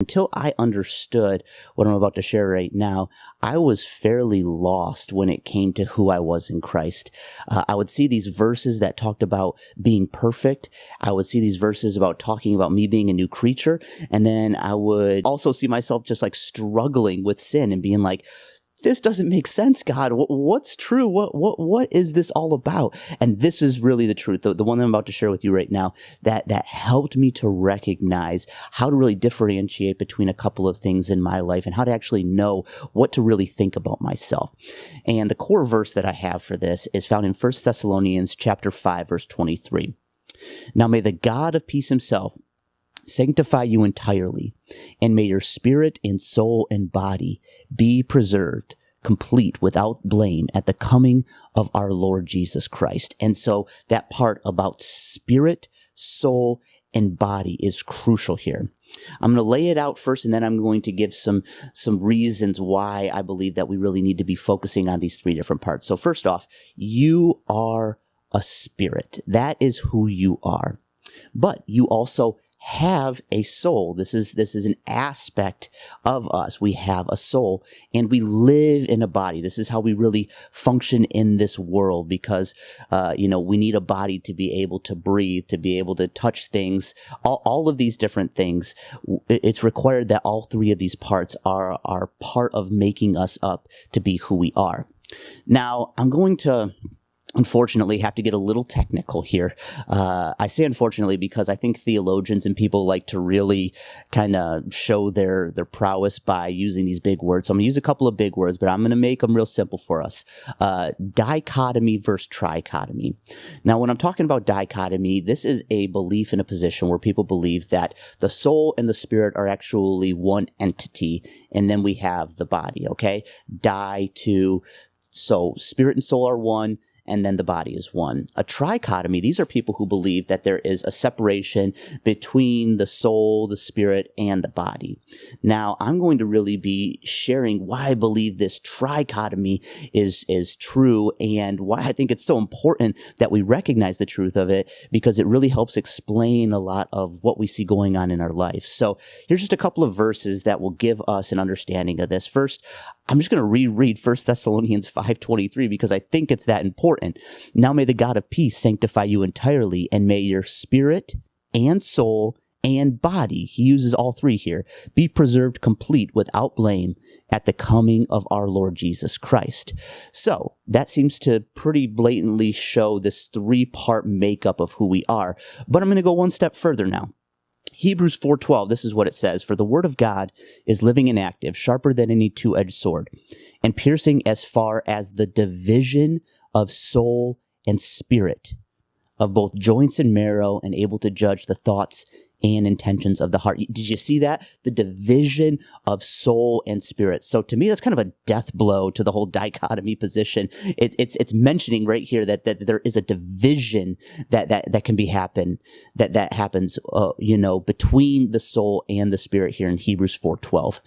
Until I understood what I'm about to share right now, I was fairly lost when it came to who I was in Christ. I would see these verses that talked about being perfect. I would see these verses about talking about me being a new creature. And then I would also see myself just like struggling with sin and being like, this doesn't make sense, God. What's true? What is this all about? And this is really the truth, the one that I'm about to share with you right now, that helped me to recognize how to really differentiate between a couple of things in my life and how to actually know what to really think about myself. And the core verse that I have for this is found in 1 Thessalonians chapter 5, verse 23. Now may the God of peace himself sanctify you entirely, and may your spirit and soul and body be preserved, complete, without blame, at the coming of our Lord Jesus Christ. And so that part about spirit, soul, and body is crucial here. I'm going to lay it out first, and then I'm going to give some reasons why I believe that we really need to be focusing on these three different parts. So first off, you are a spirit. That is who you are. But you also have a soul. This is an aspect of us. We have a soul and we live in a body. This is how we really function in this world because, we need a body to be able to breathe, to be able to touch things, all of these different things. It's required that all three of these parts are part of making us up to be who we are. Now, I'm going to unfortunately have to get a little technical here. I say unfortunately because I think theologians and people like to really kind of show their prowess by using these big words. So I'm going to use a couple of big words, but I'm going to make them real simple for us. Dichotomy versus trichotomy. Now, when I'm talking about dichotomy, this is a belief in a position where people believe that the soul and the spirit are actually one entity, and then we have the body, okay? So spirit and soul are one, and then the body is one. A trichotomy, these are people who believe that there is a separation between the soul, the spirit, and the body. Now, I'm going to really be sharing why I believe this trichotomy is true and why I think it's so important that we recognize the truth of it, because it really helps explain a lot of what we see going on in our life. So here's just a couple of verses that will give us an understanding of this. First, I'm just going to reread 1 Thessalonians 5:23 because I think it's that important. Now may the God of peace sanctify you entirely, and may your spirit and soul and body, he uses all three here, be preserved complete without blame at the coming of our Lord Jesus Christ. So that seems to pretty blatantly show this three-part makeup of who we are. But I'm going to go one step further now. Hebrews 4:12, this is what it says, "For the word of God is living and active, sharper than any two-edged sword, and piercing as far as the division of soul and spirit, of both joints and marrow, and able to judge the thoughts and intentions of the heart." Did you see that? The division of soul and spirit. So to me, that's kind of a death blow to the whole dichotomy position. It's mentioning right here that there is a division that can be that happens, between the soul and the spirit here in Hebrews 4:12.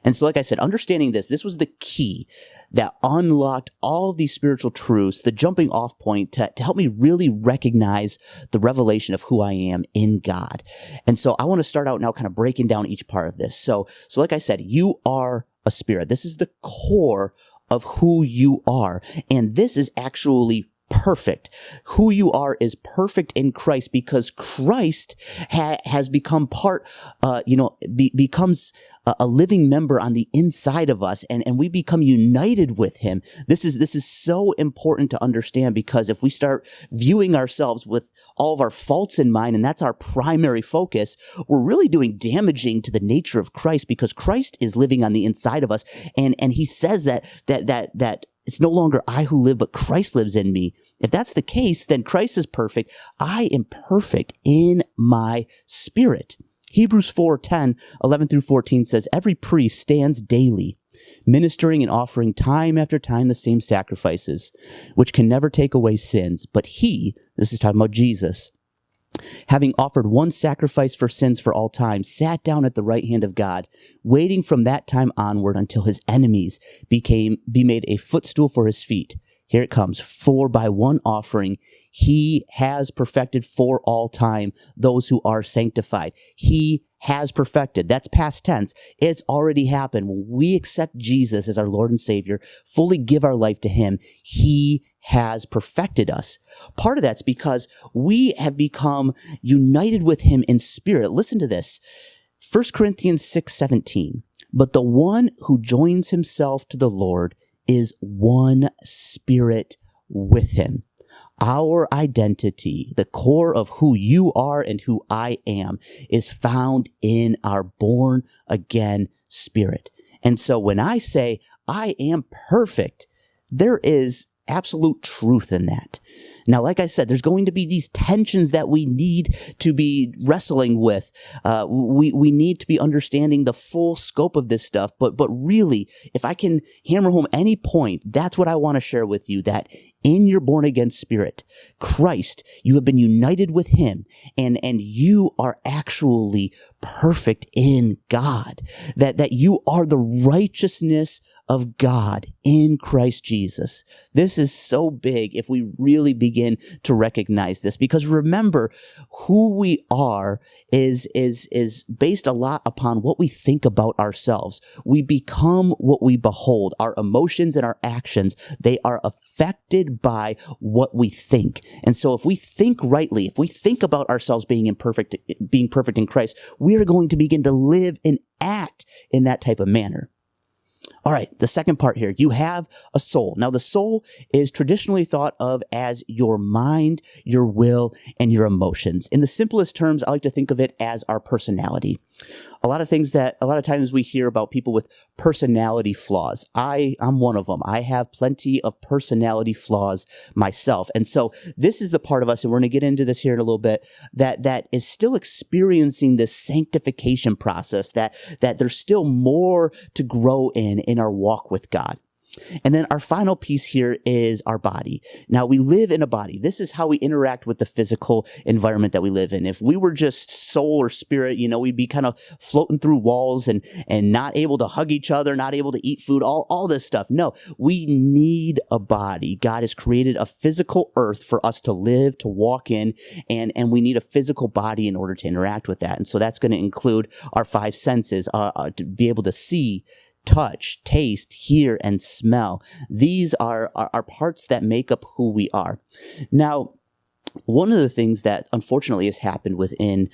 And so, like I said, understanding this was the key that unlocked all of these spiritual truths, the jumping off point to help me really recognize the revelation of who I am in God. And so I want to start out now kind of breaking down each part of this. So like I said, you are a spirit. This is the core of who you are. And this is actually perfect. Who you are is perfect in Christ because Christ has become becomes a living member on the inside of us, and we become united with him. This is so important to understand, because if we start viewing ourselves with all of our faults in mind, and that's our primary focus, we're really doing damaging to the nature of Christ, because Christ is living on the inside of us, and he says that it's no longer I who live, but Christ lives in me. If that's the case, then Christ is perfect. I am perfect in my spirit. Hebrews 4:10, 11 through 14 says, "Every priest stands daily, ministering and offering time after time the same sacrifices, which can never take away sins. But he," this is talking about Jesus, "having offered one sacrifice for sins for all time, sat down at the right hand of God, waiting from that time onward until his enemies be made a footstool for his feet. Here it comes. For by one offering, he has perfected for all time those who are sanctified." He has perfected. That's past tense. It's already happened. When we accept Jesus as our Lord and Savior, fully give our life to him, he has perfected us. Part of that's because we have become united with him in spirit. Listen to this. 1 Corinthians 6:17. But the one who joins himself to the Lord is one spirit with him. Our identity, the core of who you are and who I am, is found in our born again spirit. And so when I say I am perfect, there is absolute truth in that. Now, like I said, there's going to be these tensions that we need to be wrestling with. We need to be understanding the full scope of this stuff. But really, if I can hammer home any point, that's what I want to share with you, that in your born again spirit, Christ, you have been united with him, and you are actually perfect in God. That you are the righteousness of God in Christ Jesus. This is so big if we really begin to recognize this, because remember, who we are is based a lot upon what we think about ourselves. We become what we behold. Our emotions and our actions, they are affected by what we think. And so if we think rightly, if we think about ourselves being perfect in Christ, we are going to begin to live and act in that type of manner. All right, the second part here, you have a soul. Now, the soul is traditionally thought of as your mind, your will, and your emotions. In the simplest terms, I like to think of it as our personality. A lot of times we hear about people with personality flaws. I'm one of them. I have plenty of personality flaws myself. And so this is the part of us, and we're going to get into this here in a little bit, that is still experiencing this sanctification process, that there's still more to grow in our walk with God. And then our final piece here is our body. Now, we live in a body. This is how we interact with the physical environment that we live in. If we were just soul or spirit, we'd be kind of floating through walls and not able to hug each other, not able to eat food, all this stuff. No, we need a body. God has created a physical earth for us to live, to walk in, and we need a physical body in order to interact with that. And so that's going to include our five senses, to be able to see, touch, taste, hear, and smell. These are parts that make up who we are. Now, one of the things that unfortunately has happened within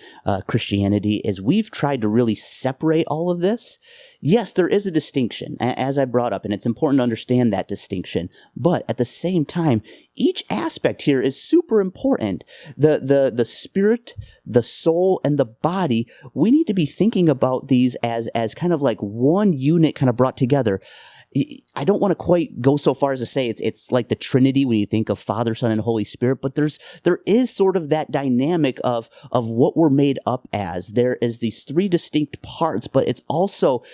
Christianity is we've tried to really separate all of this. Yes, there is a distinction, as I brought up, and it's important to understand that distinction. But at the same time, each aspect here is super important. The spirit, the soul, and the body, we need to be thinking about these as kind of like one unit kind of brought together. I don't want to quite go so far as to say it's like the Trinity when you think of Father, Son, and Holy Spirit, but there is sort of that dynamic of what we're made up as. There is these three distinct parts, but it's also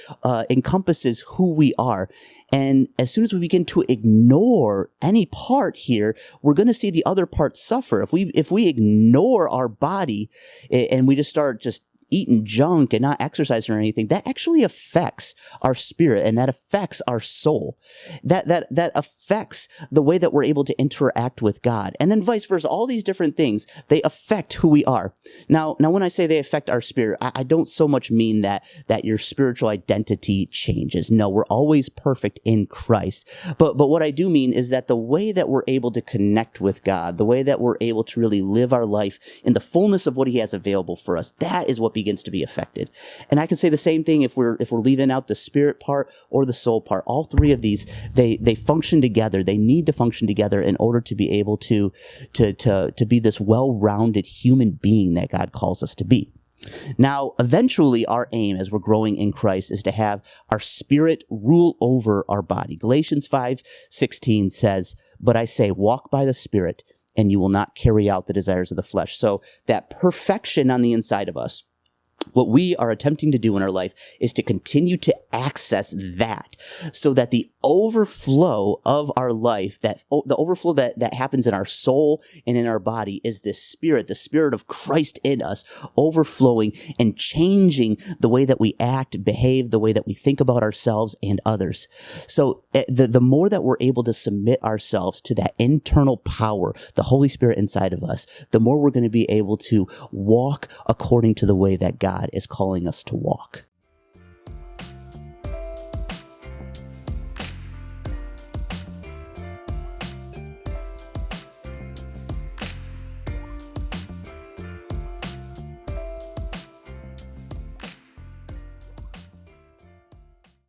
encompasses who we are. And as soon as we begin to ignore any part here, we're going to see the other parts suffer. If we ignore our body and we just start eating junk and not exercising or anything, that actually affects our spirit, and that affects our soul. That affects the way that we're able to interact with God. And then vice versa. All these different things, they affect who we are. Now when I say they affect our spirit, I don't so much mean that your spiritual identity changes. No, we're always perfect in Christ. But what I do mean is that the way that we're able to connect with God, the way that we're able to really live our life in the fullness of what he has available for us, that is what begins to be affected. And I can say the same thing if we're leaving out the spirit part or the soul part. All three of these, they function together. They need to function together in order to be able to be this well-rounded human being that God calls us to be. Now, eventually, our aim as we're growing in Christ is to have our spirit rule over our body. Galatians 5:16 says, "But I say, walk by the Spirit, and you will not carry out the desires of the flesh." So that perfection on the inside of us, what we are attempting to do in our life is to continue to access that, so that the overflow of our life, the overflow that happens in our soul and in our body, is this spirit, the Spirit of Christ in us, overflowing and changing the way that we act, behave, the way that we think about ourselves and others. So the more that we're able to submit ourselves to that internal power, the Holy Spirit inside of us, the more we're going to be able to walk according to the way that God God is calling us to walk.